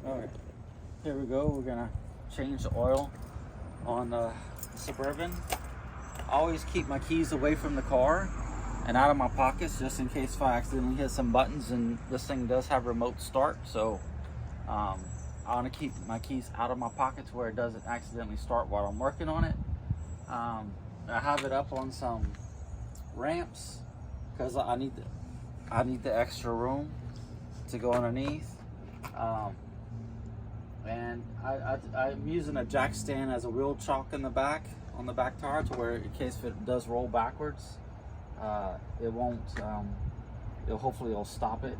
Alright, here we go. We're gonna change the oil on the Suburban. I always keep my keys away from the car and out of my pockets just in case if I accidentally hit some buttons, and this thing does have remote start, so I want to keep my keys out of my pockets where it doesn't accidentally start while I'm working on it. I have it up on some ramps because I need the extra room to go underneath. And I'm using a jack stand as a wheel chock in the back, on the back tire, to where in case if it does roll backwards, it won't, hopefully it'll stop it.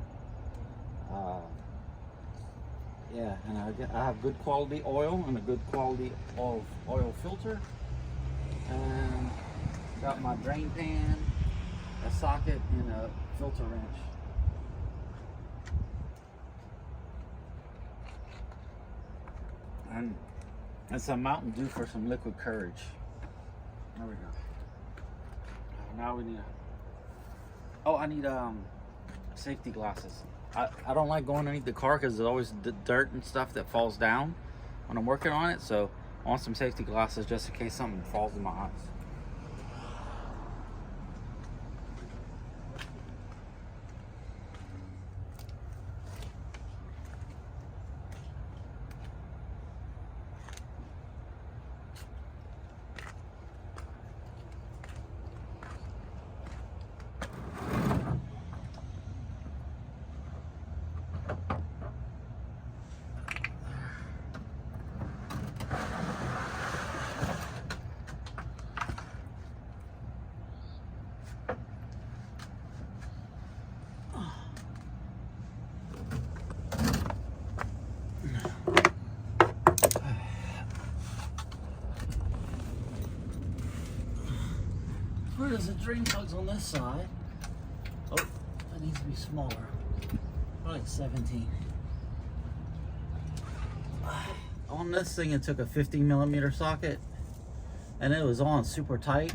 Yeah, and I have good quality oil and a good quality oil filter, and got my drain pan, a socket, and a filter wrench. And some Mountain Dew for some liquid courage. There we go. Now we need I need safety glasses. I don't like going underneath the car because there's always dirt and stuff that falls down when I'm working on it, so I want some safety glasses just in case something falls in my eyes. Where does the drain plugs on this side? Oh, that needs to be smaller. Probably like 17. On this thing, it took a 50mm socket, and it was on super tight.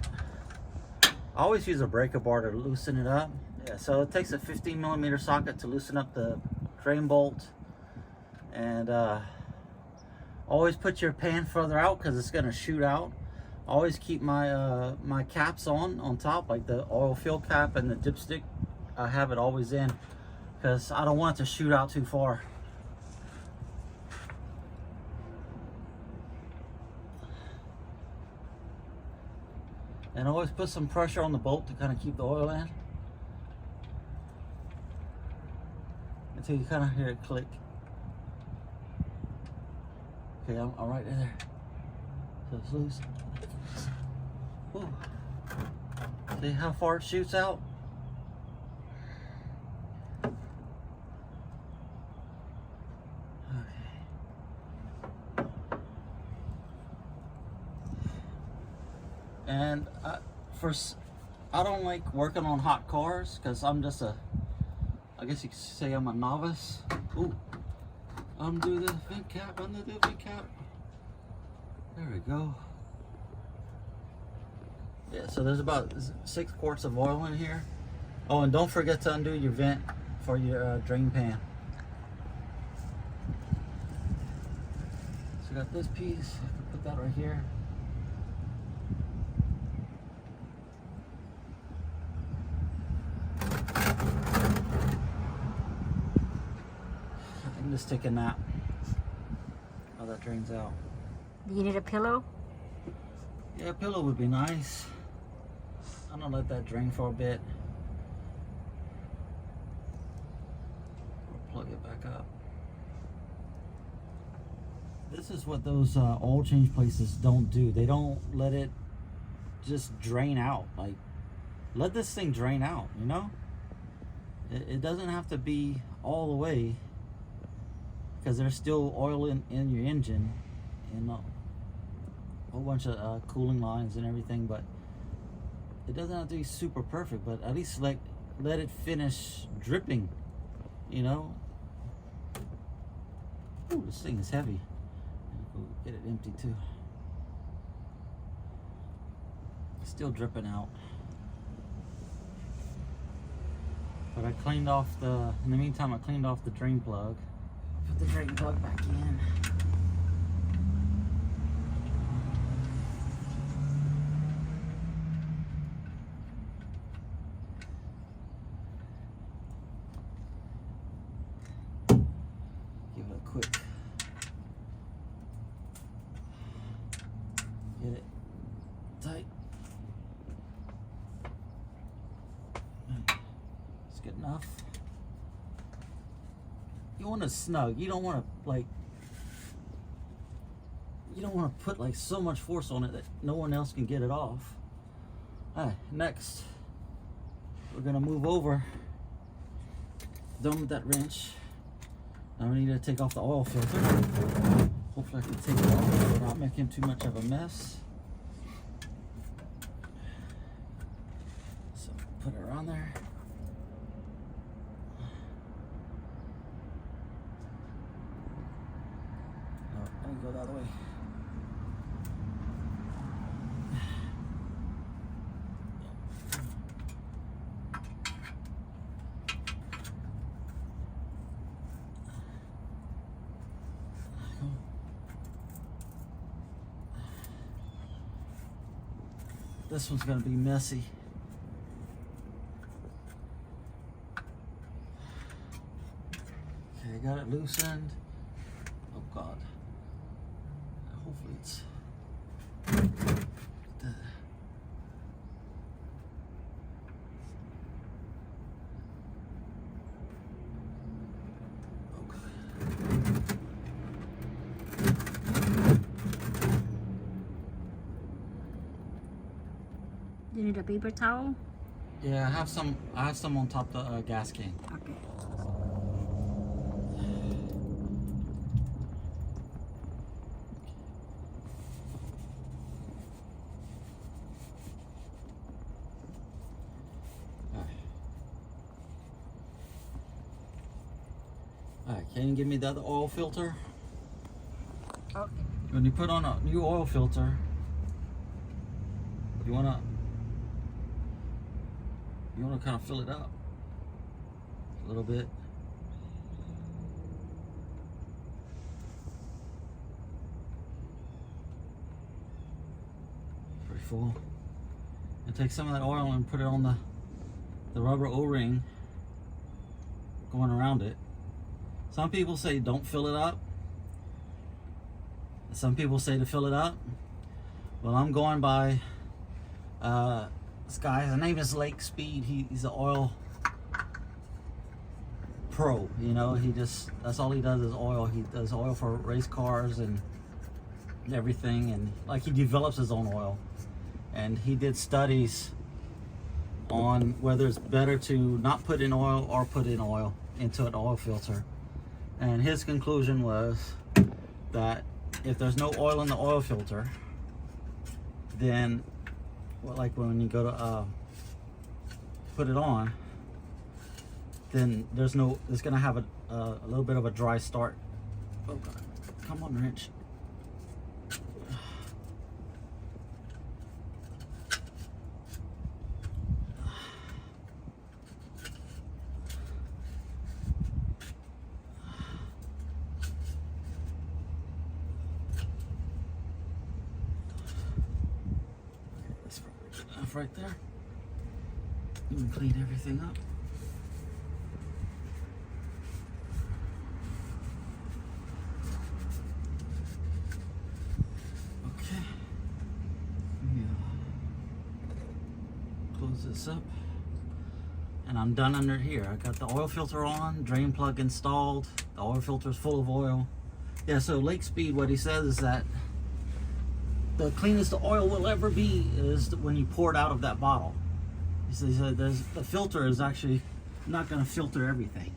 I always use a breaker bar to loosen it up. Yeah, so it takes a 15mm socket to loosen up the drain bolt, and always put your pan further out because it's gonna shoot out. Always keep my my caps on top, like the oil fill cap and the dipstick. I have it always in because I don't want it to shoot out too far. And always put some pressure on the bolt to kind of keep the oil in until you kind of hear it click. Okay, I'm right there. So it's loose. Ooh. See how far it shoots out? Okay. And I don't like working on hot cars because I'm just I guess you could say I'm a novice. Ooh. Undo the vent cap, undo the vent cap. There we go. Yeah, so there's about 6 quarts of oil in here. Oh, and don't forget to undo your vent for your drain pan. So I got this piece, I can put that right here. I can just take a nap while that drains out. Do you need a pillow? Yeah, a pillow would be nice. I'm gonna let that drain for a bit. Or plug it back up. This is what those oil change places don't do. They don't let it just drain out. Like, let this thing drain out, you know? It doesn't have to be all the way because there's still oil in your engine and a whole bunch of cooling lines and everything, but it doesn't have to be super perfect, but at least let it finish dripping, you know? Ooh, this thing is heavy. Go get it empty too. It's still dripping out. But I cleaned off in the meantime, I cleaned off the drain plug, Put the drain plug back in. Give it a quick. Get it tight. It's good enough. You want it snug. You don't want to put like so much force on it that no one else can get it off. Alright, next we're gonna move over. Done with that wrench. Now we need to take off the oil filter. Hopefully I can take it off without making too much of a mess. So put it around there. Oh, let me go the other way. This one's gonna be messy. Okay, I got it loosened. Oh God. Hopefully it's You need a paper towel? yeah, I have some on top of the gas can. Okay. Alright, can you give me the other oil filter? Okay. When you put on a new oil filter, you wanna kind of fill it up a little bit. Pretty full. And take some of that oil and put it on the rubber O-ring going around it. Some people say don't fill it up. Some people say to fill it up. Well, I'm going by this guy. His name is Lake Speed. He's an oil pro. You know, that's all he does is oil. He does oil for race cars and everything, and like he develops his own oil. And he did studies on whether it's better to not put in oil or put in oil into an oil filter. And his conclusion was that if there's no oil in the oil filter, then, well, like when you go to put it on, then it's gonna have a little bit of a dry start. Oh God, come on, wrench. Right there. You can clean everything up. Okay. Close this up. And I'm done under here. I got the oil filter on, drain plug installed. The oil filter is full of oil. Yeah, so Lake Speed, what he says is that the cleanest the oil will ever be is when you pour it out of that bottle. He said the filter is actually not going to filter everything.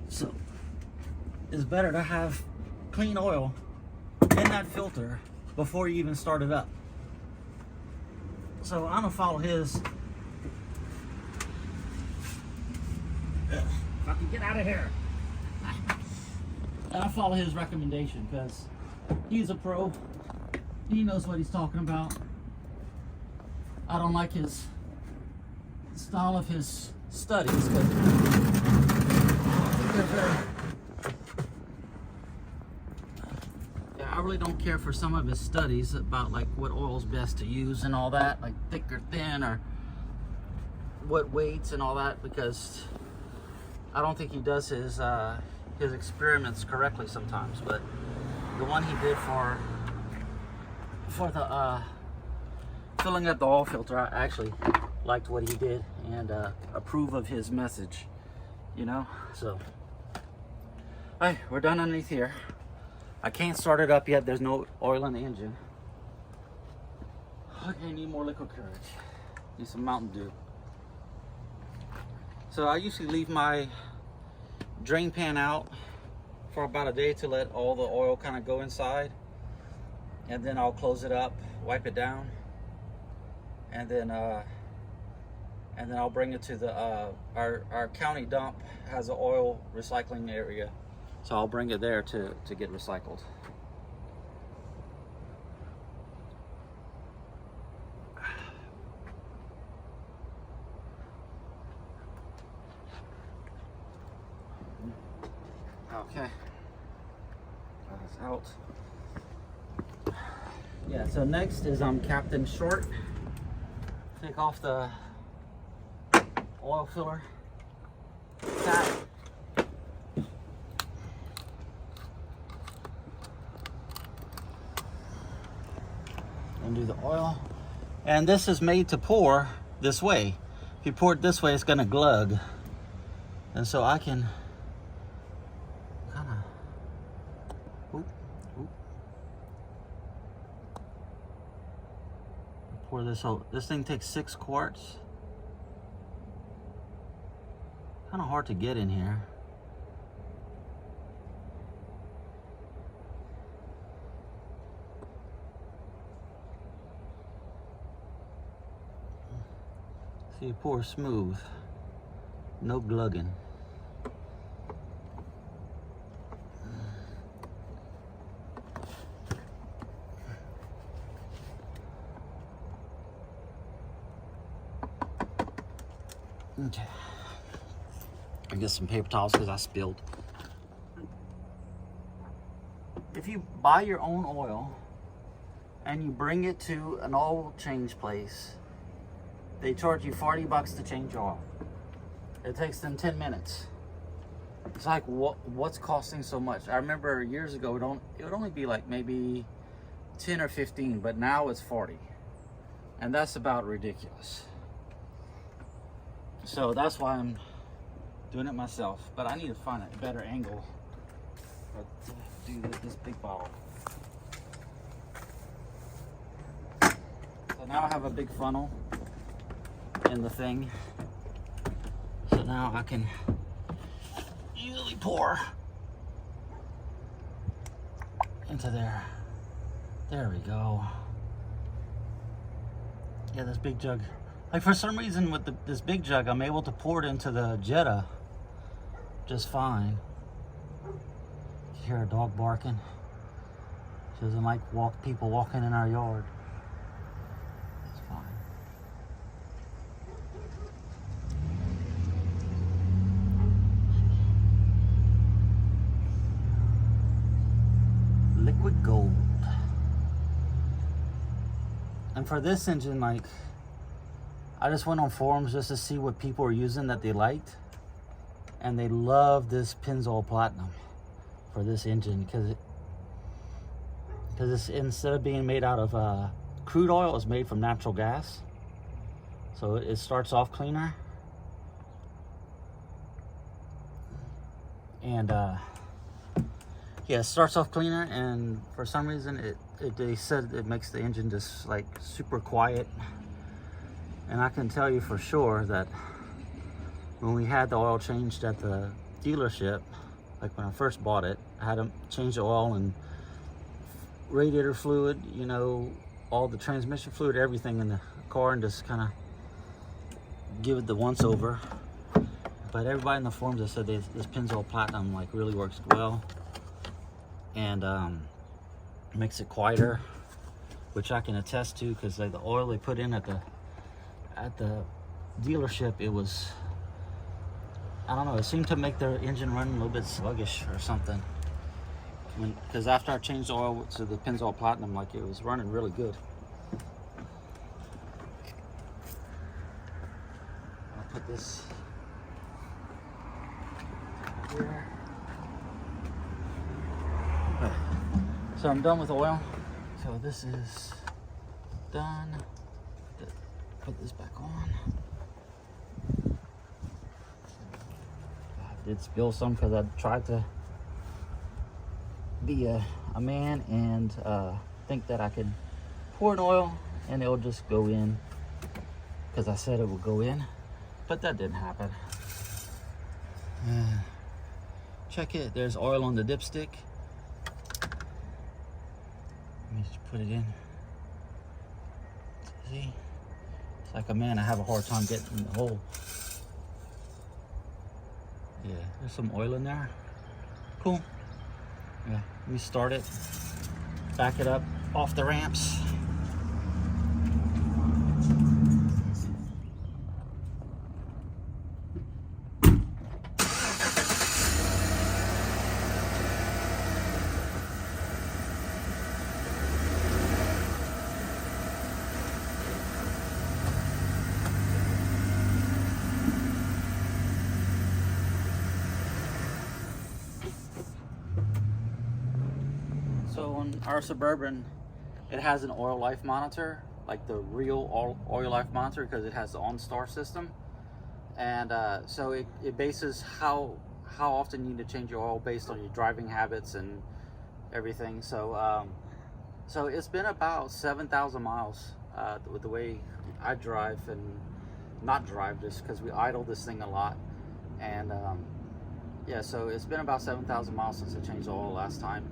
So it's better to have clean oil in that filter before you even start it up. So I'm going to follow his. If I can get out of here. I'll follow his recommendation because he's a pro. He knows what he's talking about. I don't like his style of his studies, but they're really don't care for some of his studies about like what oil's best to use and all that, like thick or thin, or what weights and all that, because I don't think he does his experiments correctly sometimes. But the one he did for the filling up the oil filter, I actually liked what he did and approve of his message, you know. So, hey, we're done underneath here. I can't start it up yet. There's no oil in the engine. Okay, I need more liquid courage. Need some Mountain Dew. So I usually leave my drain pan out for about a day to let all the oil kind of go inside, and then I'll close it up, wipe it down, and then I'll bring it to the our county dump has an oil recycling area, so I'll bring it there to get recycled. Okay, that's out. Yeah, so next is Captain Short. Take off the oil filler cap. And do the oil. And this is made to pour this way. If you pour it this way, it's gonna glug. And so I can pour this out. This thing takes 6 quarts. Kind of hard to get in here. So you pour smooth, no glugging. Okay. I get some paper towels because I spilled. If you buy your own oil and you bring it to an oil change place, they charge you $40 to change oil. It takes them 10 minutes. It's like, what's costing so much? I remember years ago, it would only be like maybe 10 or 15, but now it's 40. And that's about ridiculous. So that's why I'm doing it myself, but I need to find a better angle to do this big bottle. So now I have a big funnel in the thing. So now I can easily pour into there. There we go. Yeah, this big jug. Like for some reason with this big jug, I'm able to pour it into the Jetta just fine. You hear a dog barking. She doesn't like people walking in our yard. It's fine. Liquid gold. And for this engine, like, I just went on forums just to see what people are using that they liked, and they love this Pennzoil Platinum for this engine because it's, instead of being made out of crude oil, it's made from natural gas, so it starts off cleaner. And yeah, it starts off cleaner, and for some reason they said it makes the engine just like super quiet. And I can tell you for sure that when we had the oil changed at the dealership, like when I first bought it, I had to change the oil and radiator fluid, you know, all the transmission fluid, everything in the car, and just kind of give it the once over. But everybody in the forums has said this Pennzoil Platinum like really works well, and makes it quieter, which I can attest to, because like the oil they put in at the dealership, it was, I don't know, it seemed to make their engine run a little bit sluggish or something. because after I changed the oil to the Pennzoil Platinum, like it was running really good. I'll put this here. Okay. So I'm done with oil. So this is done. Put this back on. I did spill some because I tried to be a man and think that I could pour in oil and it'll just go in because I said it would go in, but that didn't happen. Check it, there's oil on the dipstick. Let me just put it in. See, it's like a man, I have a hard time getting in the hole. Yeah, there's some oil in there. Cool. Yeah, let me start it, back it up off the ramps. So on our Suburban, it has an oil life monitor, like the real oil life monitor, because it has the OnStar system. And so it bases how often you need to change your oil based on your driving habits and everything. So so it's been about 7,000 miles with the way I drive and not drive, just because we idle this thing a lot. And yeah, so it's been about 7,000 miles since I changed the oil last time.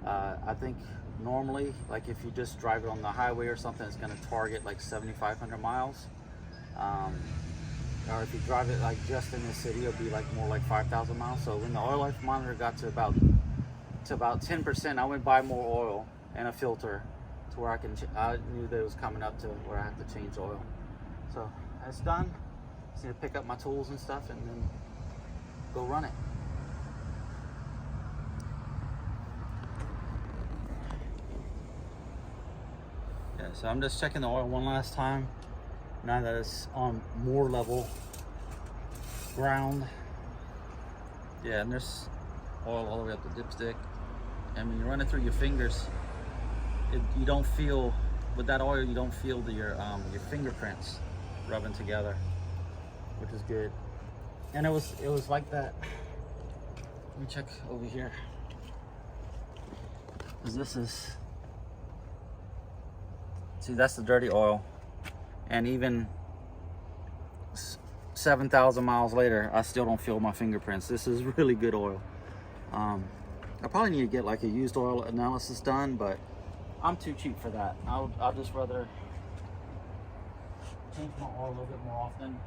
I think normally, like if you just drive it on the highway or something, it's going to target like 7,500 miles. Or if you drive it like just in the city, it'll be like more like 5,000 miles. So when the oil life monitor got to about 10%, I went buy more oil and a filter to where I knew that it was coming up to where I have to change oil. So that's done. Just need to pick up my tools and stuff and then go run it. Yeah, so I'm just checking the oil one last time now that it's on more level ground. Yeah, and there's oil all the way up the dipstick. And when you run it through your fingers, you don't feel, with that oil, you don't feel your fingerprints rubbing together, which is good. And it was like that. Let me check over here, because this is, see, that's the dirty oil. And even 7,000 miles later, I still don't feel my fingerprints. This is really good oil. I probably need to get like a used oil analysis done, but I'm too cheap for that. I'll just rather change my oil a little bit more often.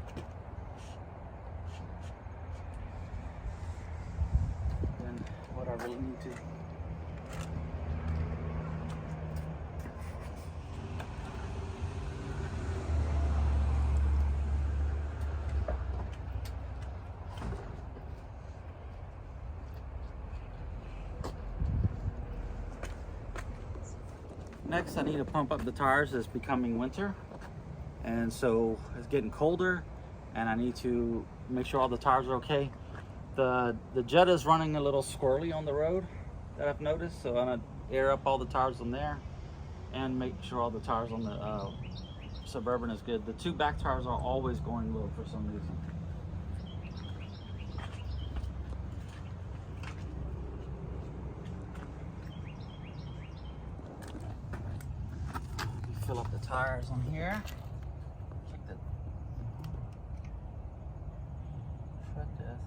Than what I really need to. Next, I need to pump up the tires. It's becoming winter, and so it's getting colder, and I need to make sure all the tires are okay. The Jetta is running a little squirrely on the road that I've noticed, so I'm gonna air up all the tires on there and make sure all the tires on the Suburban is good. The two back tires are always going low for some reason. Fill up the tires on here. Check the tread depth.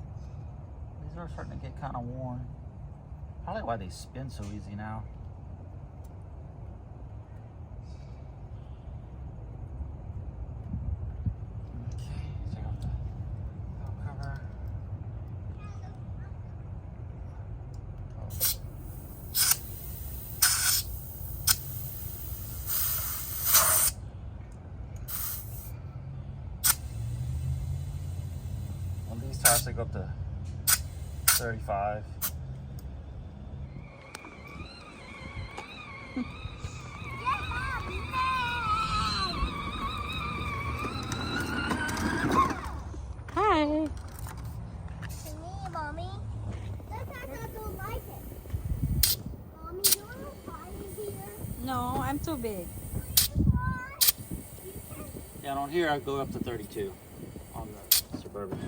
These are starting to get kind of worn. Probably why they spin so easy now. Okay, take off the valve cover. On these tires, they go up to 35. No, I'm too big. Yeah, on here I go up to 32 on the Suburban.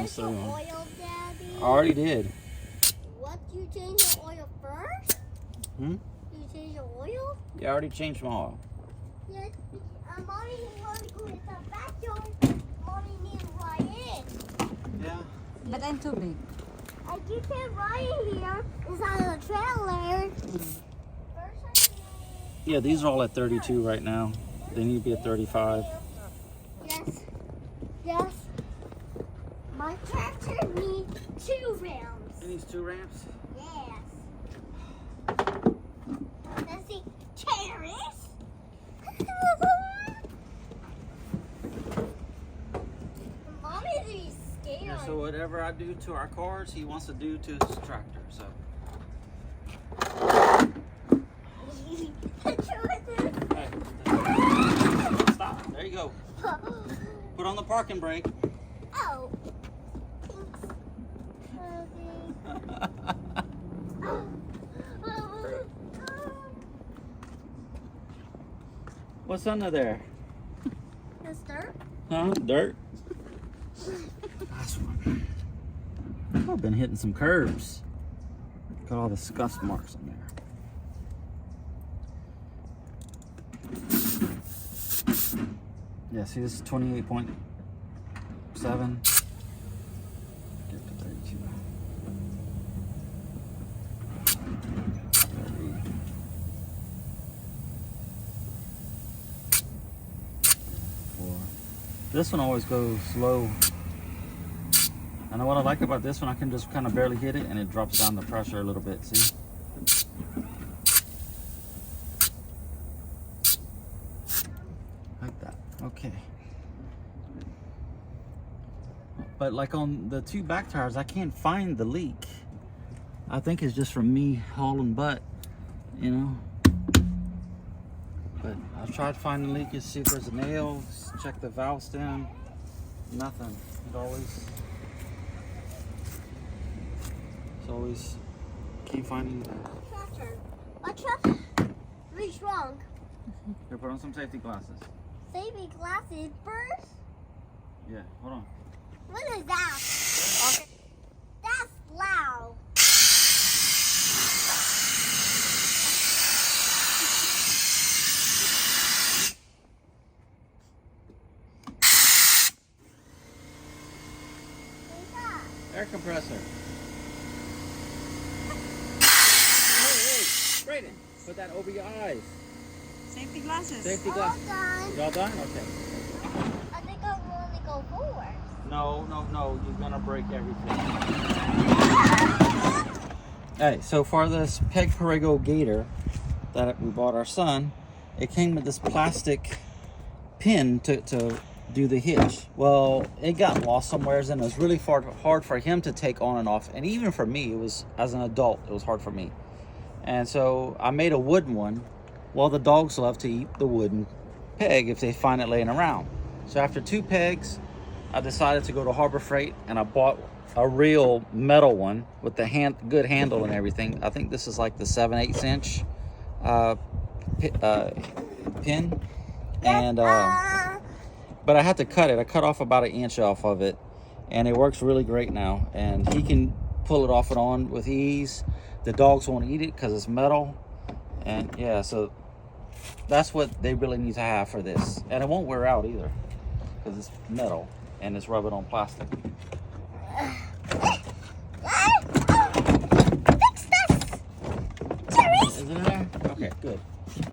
So oil, Daddy. I already did. What? You change the oil first? You change the oil? Yeah, I already changed my oil. Yes. Mommy wants to go to the bathroom. Mommy needs right in. Yeah. But I'm too big. I keep it right here inside the trailer. Yeah, these are all at 32 right now. They need to be at 35. Yes. Yes. My tractor needs 2 ramps. It needs 2 ramps? Yes. Let's see. Terrace. Mommy's scared. Yeah, so whatever I do to our cars, he wants to do to his tractor. So. Hey, stop. There you go. Put on the parking brake. Oh. What's under there? It's dirt. Huh? Dirt? Nice one. I've been hitting some curbs. Got all the scuff marks on there. Yeah, see, this is 28.7. Get to 32. 4. This one always goes slow. And what I like about this one, I can just kind of barely hit it and it drops down the pressure a little bit, see? Like that, okay. But like on the 2 back tires, I can't find the leak. I think it's just from me hauling butt, you know? But I've tried to find the leak and see if there's a nail, check the valve stem, nothing. It's always keep finding that. Tractor. My tractor. What's wrong? Here, put on some safety glasses. Safety glasses first? Yeah, hold on. What is that? Okay. That's loud. What's that? Air compressor. Hey, Brayden, put that over your eyes. Safety glasses. Safety All glasses. done. You all done? Okay. I think I want to go forward. No. You're gonna break everything. Hey, so for this Peg Perego Gator that we bought our son, it came with this plastic pin to do the hitch. Well, it got lost somewhere and it was really hard for him to take on and off. And even for me, it was, as an adult, it was hard for me. And so I made a wooden one. Well, the dogs love to eat the wooden peg if they find it laying around. So after 2 pegs, I decided to go to Harbor Freight and I bought a real metal one with the good handle and everything. I think this is like the 7/8 inch pin. And but I had to cut it. I cut off about 1 inch off of it, and it works really great now. And he can pull it off and on with ease. The dogs won't eat it because it's metal. And yeah, so that's what they really need to have for this. And it won't wear out either because it's metal and it's rubbing on plastic.